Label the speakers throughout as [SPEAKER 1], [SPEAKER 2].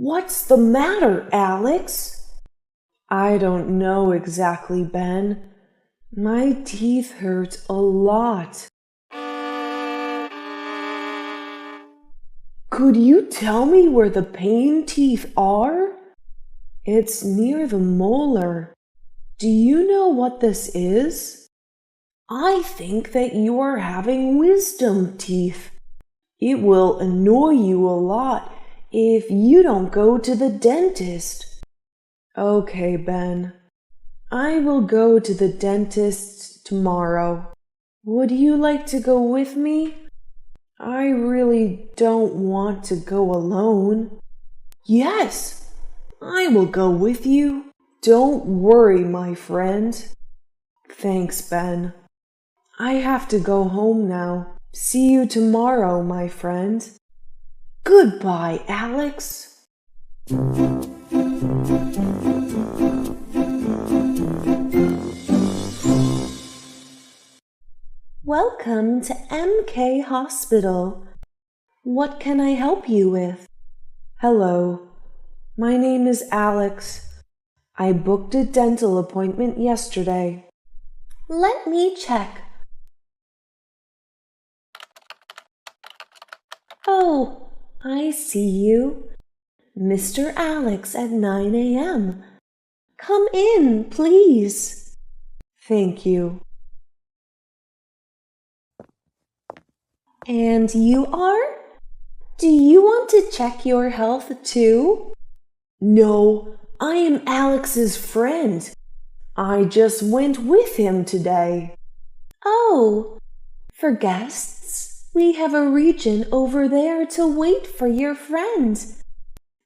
[SPEAKER 1] What's the matter, Alex? I don't know exactly, Ben. My teeth hurt a lot. Could you tell me where the pain teeth are? It's near the molar. Do you know what this is? I think that you are having wisdom teeth. It will annoy you a lot if you don't go to the dentist. Okay, Ben. I will go to the dentist tomorrow. Would you like to go with me? I really don't want to go alone. Yes, I will go with you. Don't worry, my friend. Thanks, Ben. I have to go home now. See you tomorrow, my friend. Goodbye, Alex. Welcome to MK Hospital. What can I help you with? Hello, my name is Alex. I booked a dental appointment yesterday. Let me check. Oh, I see you. Mr. Alex at 9 a.m. Come in, please. Thank you. And you are? Do you want to check your health too? No, I am Alex's friend. I just went with him today. Oh, for guests, we have a region over there to wait for your friend.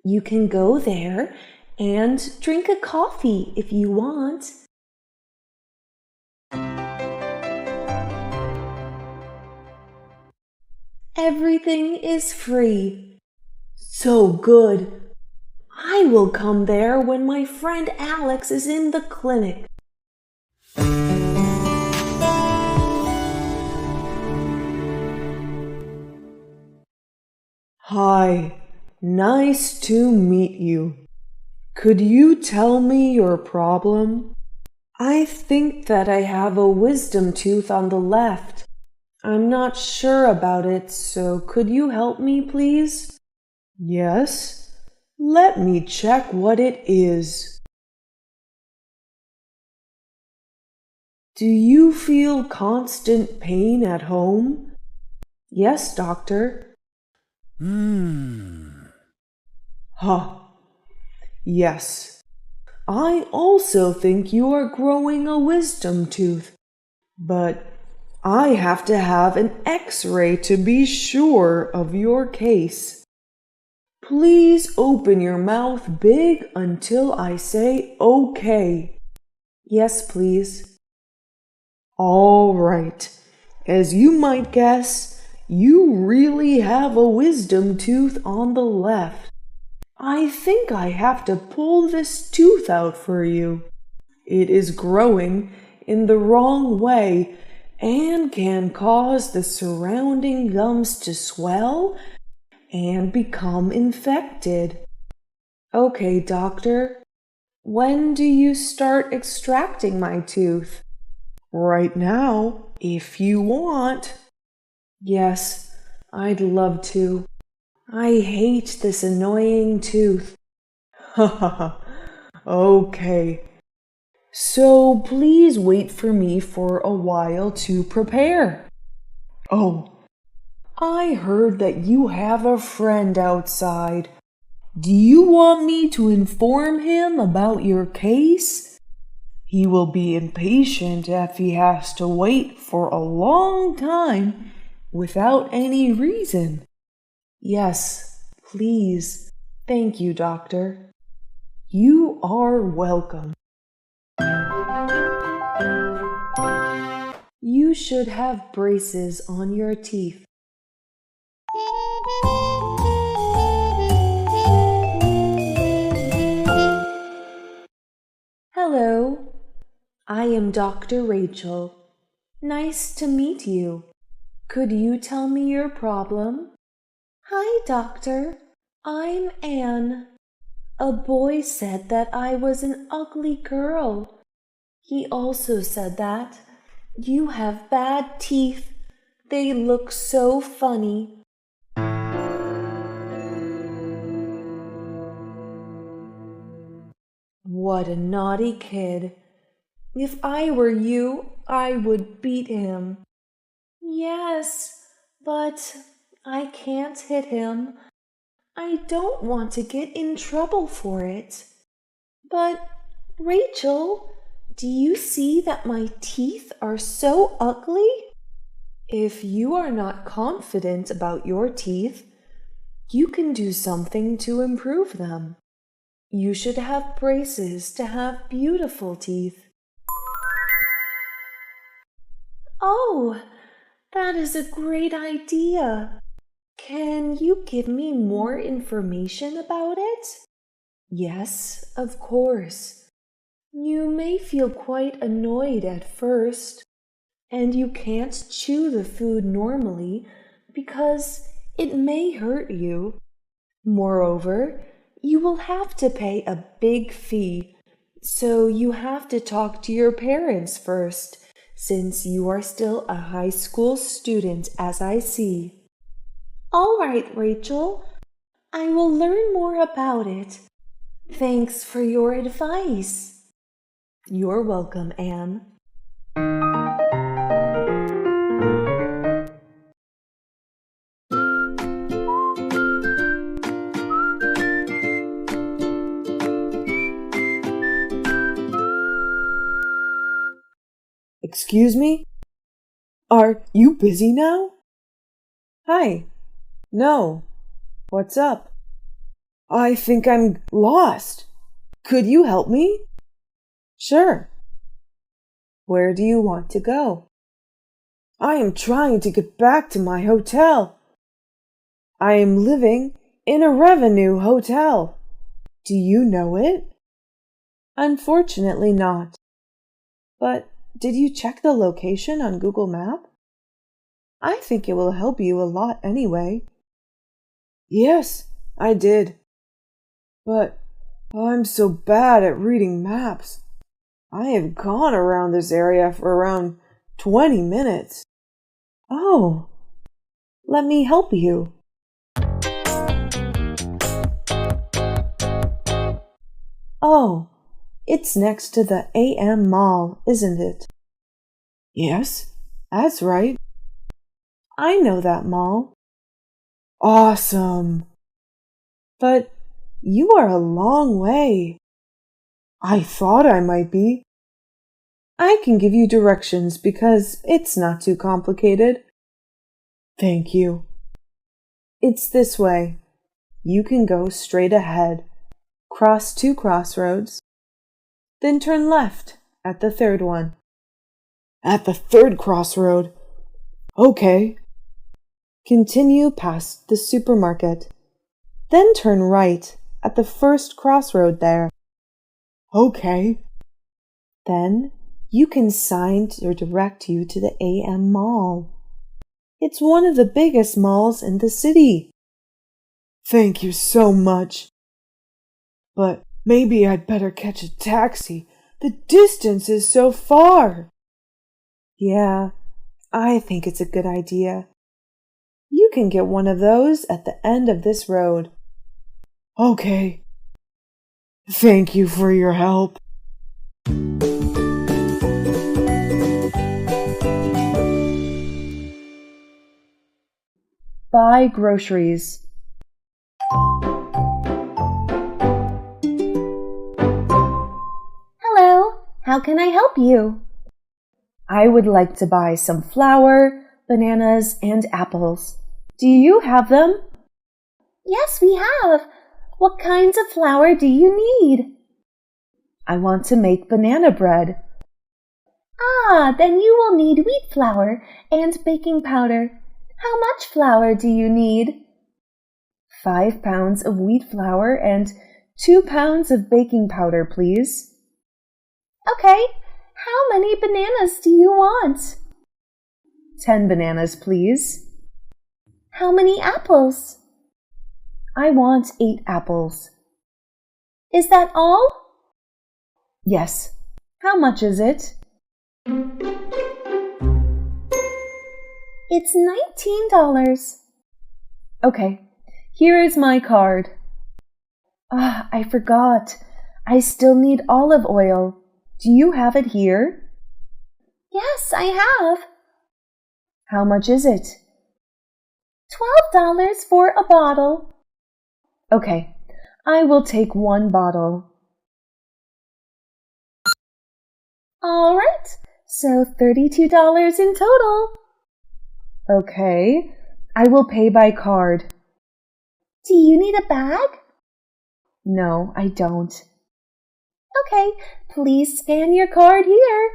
[SPEAKER 1] You can go there and drink a coffee if you want. Everything is free. So good. I will come there when my friend Alex is in the clinic. Hi, nice to meet you. Could you tell me your problem? I think that I have a wisdom tooth on the left. I'm not sure about it, so could you help me, please? Yes, let me check what it is. Do you feel constant pain at home? Yes, doctor. Huh. Yes. I also think you are growing a wisdom tooth, but I have to have an X-ray to be sure of your case. Please open your mouth big until I say okay. Yes, please. All right. As you might guess, you really have a wisdom tooth on the left. I think I have to pull this tooth out for you. It is growing in the wrong way and can cause the surrounding gums to swell and become infected. Okay, doctor, when do you start extracting my tooth? Right now, if you want. Yes, I'd love to. I hate this annoying tooth. Ha ha ha. Okay. So please wait for me for a while to prepare. Oh, I heard that you have a friend outside. Do you want me to inform him about your case? He will be impatient if he has to wait for a long time without any reason. Yes, please. Thank you, doctor. You are welcome. You should have braces on your teeth. Hello, I am Dr. Rachel. Nice to meet you. Could you tell me your problem? Hi, doctor. I'm Anne. A boy said that I was an ugly girl. He also said that you have bad teeth. They look so funny. What a naughty kid. If I were you, I would beat him. Yes, but I can't hit him. I don't want to get in trouble for it. But, Rachel, do you see that my teeth are so ugly? If you are not confident about your teeth, you can do something to improve them. You should have braces to have beautiful teeth. Oh, that is a great idea. Can you give me more information about it? Yes, of course. You may feel quite annoyed at first, and you can't chew the food normally because it may hurt you. Moreover, you will have to pay a big fee, so you have to talk to your parents first, since you are still a high school student, as I see. All right, Rachel, I will learn more about it. Thanks for your advice. You're welcome, Anne. Excuse me? Are you busy now? Hi. No. What's up? I think I'm lost. Could you help me? Sure. Where do you want to go? I am trying to get back to my hotel. I am living in a revenue hotel. Do you know it? Unfortunately not. But did you check the location on Google Map? I think it will help you a lot anyway. Yes, I did. But I'm so bad at reading maps. I have gone around this area for around 20 minutes. Oh, let me help you. Oh, it's next to the AM Mall, isn't it? Yes, that's right. I know that mall. Awesome. But you are a long way. I thought I might be. I can give you directions because it's not too complicated. Thank you. It's this way. You can go straight ahead, cross 2 crossroads, then turn left at the 3rd one. At the 3rd crossroad? Okay. Continue past the supermarket, then turn right at the 1st crossroad there. Okay. Then you can sign to direct you to the AM Mall. It's one of the biggest malls in the city. Thank you so much. But maybe I'd better catch a taxi. The distance is so far. Yeah, I think it's a good idea. You can get one of those at the end of this road. Okay. Thank you for your help. Buy groceries.
[SPEAKER 2] Hello, how can I help you?
[SPEAKER 1] I would like to buy some flour, bananas, and apples. Do you have them?
[SPEAKER 2] Yes, we have. What kinds of flour do you need?
[SPEAKER 1] I want to make banana bread.
[SPEAKER 2] Ah, then you will need wheat flour and baking powder. How much flour do you need?
[SPEAKER 1] 5 pounds of wheat flour and 2 pounds of baking powder, please.
[SPEAKER 2] Okay, how many bananas do you want?
[SPEAKER 1] 10 bananas, please.
[SPEAKER 2] How many apples?
[SPEAKER 1] I want 8 apples.
[SPEAKER 2] Is that all?
[SPEAKER 1] Yes. How much is it?
[SPEAKER 2] It's $19.
[SPEAKER 1] Okay. Here is my card. I forgot. I still need olive oil. Do you have it here?
[SPEAKER 2] Yes, I have.
[SPEAKER 1] How much is it?
[SPEAKER 2] $12 for a bottle.
[SPEAKER 1] Okay, I will take one bottle.
[SPEAKER 2] All right, so $32 in total.
[SPEAKER 1] Okay, I will pay by card.
[SPEAKER 2] Do you need a bag?
[SPEAKER 1] No, I don't.
[SPEAKER 2] Okay, please scan your card here.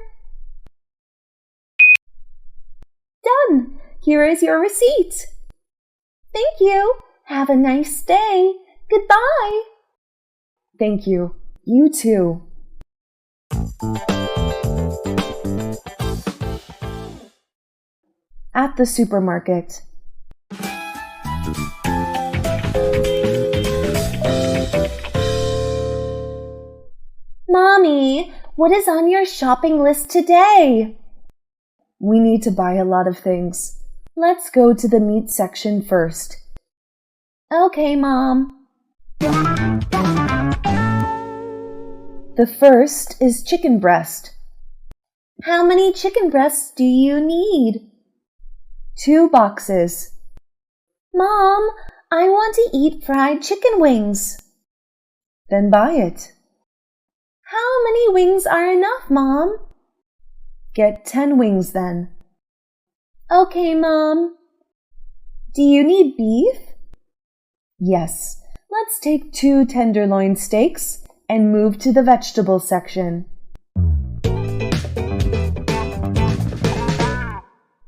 [SPEAKER 2] Done. Here is your receipt. Thank you. Have a nice day. Goodbye.
[SPEAKER 1] Thank you. You too. At the supermarket.
[SPEAKER 2] Mommy, what is on your shopping list today?
[SPEAKER 1] We need to buy a lot of things. Let's go to the meat section first.
[SPEAKER 2] Okay, Mom.
[SPEAKER 1] The first is chicken breast.
[SPEAKER 2] How many chicken breasts do you need?
[SPEAKER 1] 2 boxes.
[SPEAKER 2] Mom, I want to eat fried chicken wings.
[SPEAKER 1] Then buy it.
[SPEAKER 2] How many wings are enough, Mom?
[SPEAKER 1] Get 10 wings then.
[SPEAKER 2] Okay, Mom. Do you need beef?
[SPEAKER 1] Yes. Let's take 2 tenderloin steaks and move to the vegetable section.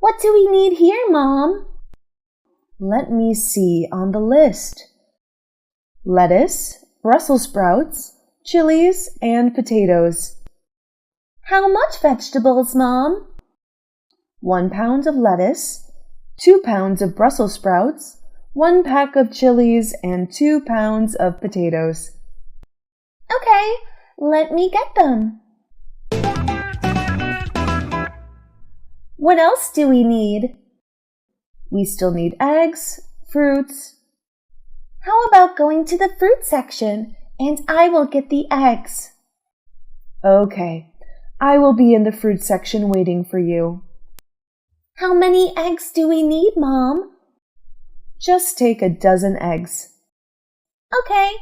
[SPEAKER 2] What do we need here, Mom?
[SPEAKER 1] Let me see on the list. Lettuce, Brussels sprouts, chilies, and potatoes.
[SPEAKER 2] How much vegetables, Mom?
[SPEAKER 1] 1 pound of lettuce, 2 pounds of Brussels sprouts, 1 pack of chilies, and 2 pounds of potatoes.
[SPEAKER 2] Okay, let me get them. What else do we need?
[SPEAKER 1] We still need eggs, fruits.
[SPEAKER 2] How about going to the fruit section and I will get the eggs?
[SPEAKER 1] Okay, I will be in the fruit section waiting for you.
[SPEAKER 2] How many eggs do we need, Mom?
[SPEAKER 1] Just take a dozen eggs.
[SPEAKER 2] Okay,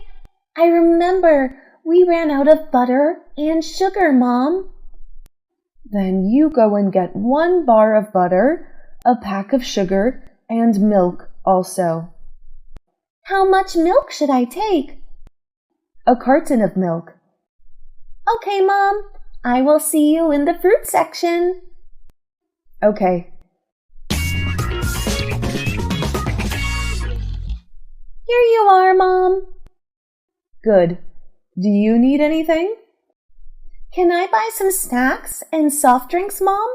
[SPEAKER 2] I remember we ran out of butter and sugar, Mom.
[SPEAKER 1] Then you go and get 1 bar of butter, a pack of sugar, and milk also.
[SPEAKER 2] How much milk should I take?
[SPEAKER 1] A carton of milk.
[SPEAKER 2] Okay, Mom. I will see you in the fruit section.
[SPEAKER 1] Okay.
[SPEAKER 2] Here you are, Mom.
[SPEAKER 1] Good. Do you need anything?
[SPEAKER 2] Can I buy some snacks and soft drinks, Mom?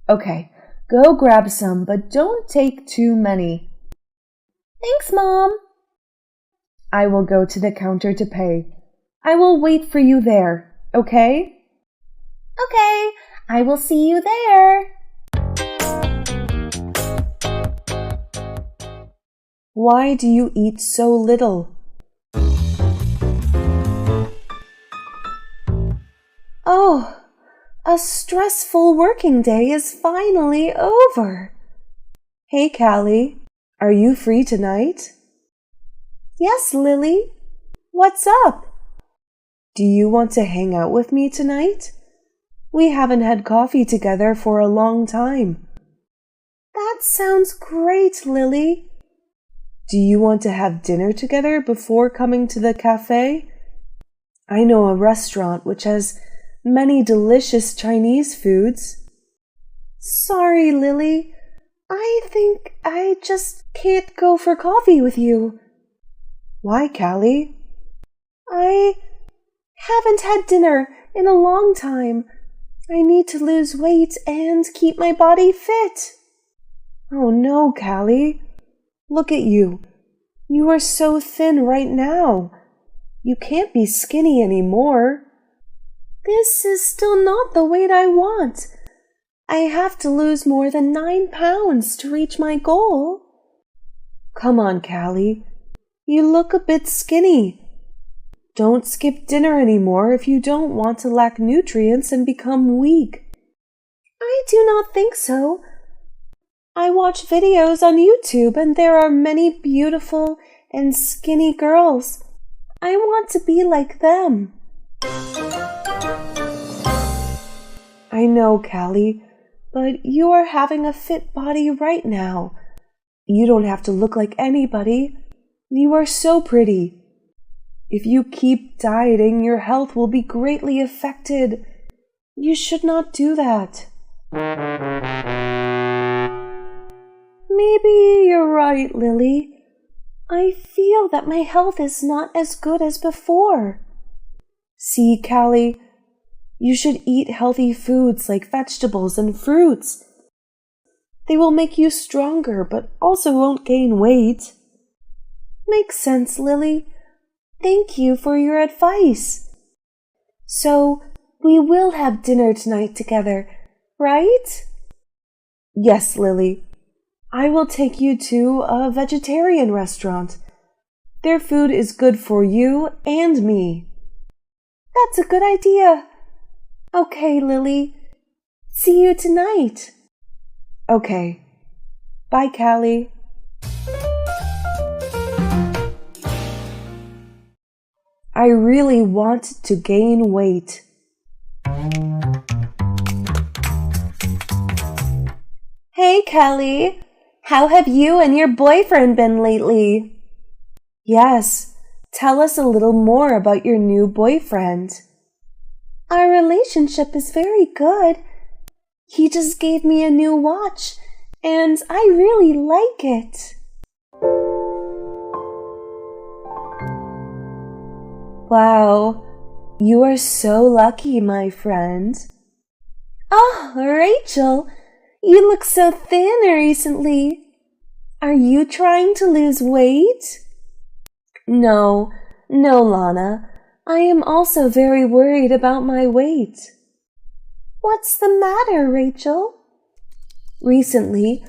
[SPEAKER 1] Okay, go grab some, but don't take too many.
[SPEAKER 2] Thanks, Mom.
[SPEAKER 1] I will go to the counter to pay. I will wait for you there, okay?
[SPEAKER 2] Okay, I will see you there.
[SPEAKER 1] Why do you eat so little? Oh, a stressful working day is finally over. Hey, Callie, are you free tonight?
[SPEAKER 2] Yes, Lily.
[SPEAKER 1] What's up? Do you want to hang out with me tonight? We haven't had coffee together for a long time.
[SPEAKER 2] That sounds great, Lily.
[SPEAKER 1] Do you want to have dinner together before coming to the cafe? I know a restaurant which has many delicious Chinese foods.
[SPEAKER 2] Sorry, Lily. I think I just can't go for coffee with you.
[SPEAKER 1] Why, Callie?
[SPEAKER 2] I haven't had dinner in a long time. I need to lose weight and keep my body fit.
[SPEAKER 1] Oh no, Callie. Look at you. You are so thin right now.
[SPEAKER 2] You can't be skinny anymore. This is still not the weight I want. I have to lose more than 9 pounds to reach my goal. Come on, Callie. You look a bit skinny. Don't skip dinner anymore if you don't want to lack nutrients and become weak. I do not think so. I watch videos on YouTube and there are many beautiful and skinny girls. I want to be like them. I know, Callie, but you are having a fit body right now. You don't have to look like anybody. You are so pretty. If you keep dieting, your health will be greatly affected. You should not do that. Maybe you're right, Lily. I feel that my health is not as good as before. See, Callie, you should eat healthy foods like vegetables and fruits. They will make you stronger, but also won't gain weight. Makes sense, Lily. Thank you for your advice. So, we will have dinner tonight together, right? Yes, Lily. I will take you to a vegetarian restaurant. Their food is good for you and me. That's a good idea. Okay, Lily. See you tonight. Okay. Bye, Callie. I really want to gain weight. Hey, Callie. How have you and your boyfriend been lately? Yes, tell us a little more about your new boyfriend. Our relationship is very good. He just gave me a new watch, and I really like it. Wow, you are so lucky, my friend. Oh, Rachel, you look so thin recently. Are you trying to lose weight? No, Lana. I am also very worried about my weight. What's the matter, Rachel? Recently,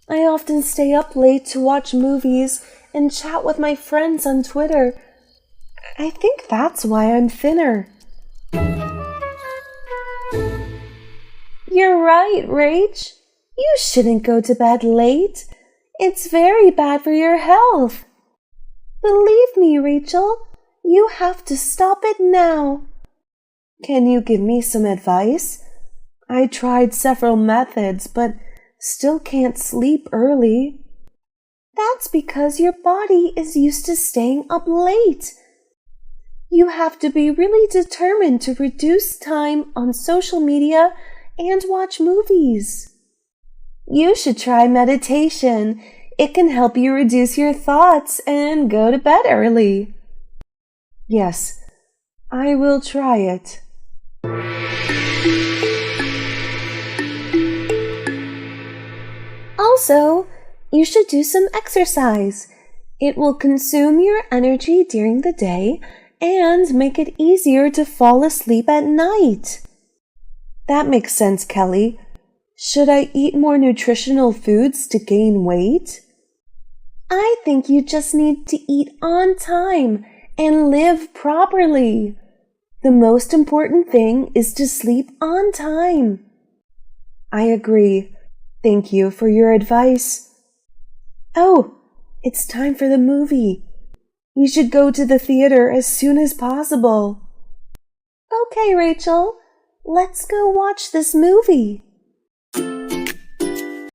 [SPEAKER 2] I often stay up late to watch movies and chat with my friends on Twitter. I think that's why I'm thinner. You're right, Rach. You shouldn't go to bed late. It's very bad for your health. Believe me, Rachel, you have to stop it now. Can you give me some advice? I tried several methods, but still can't sleep early. That's because your body is used to staying up late. You have to be really determined to reduce time on social media and watch movies. You should try meditation. It can help you reduce your thoughts and go to bed early. Yes, I will try it. Also, you should do some exercise. It will consume your energy during the day and make it easier to fall asleep at night. That makes sense, Kelly. Should I eat more nutritional foods to gain weight? I think you just need to eat on time and live properly. The most important thing is to sleep on time. I agree. Thank you for your advice. Oh, it's time for the movie. We should go to the theater as soon as possible. Okay, Rachel, let's go watch this movie.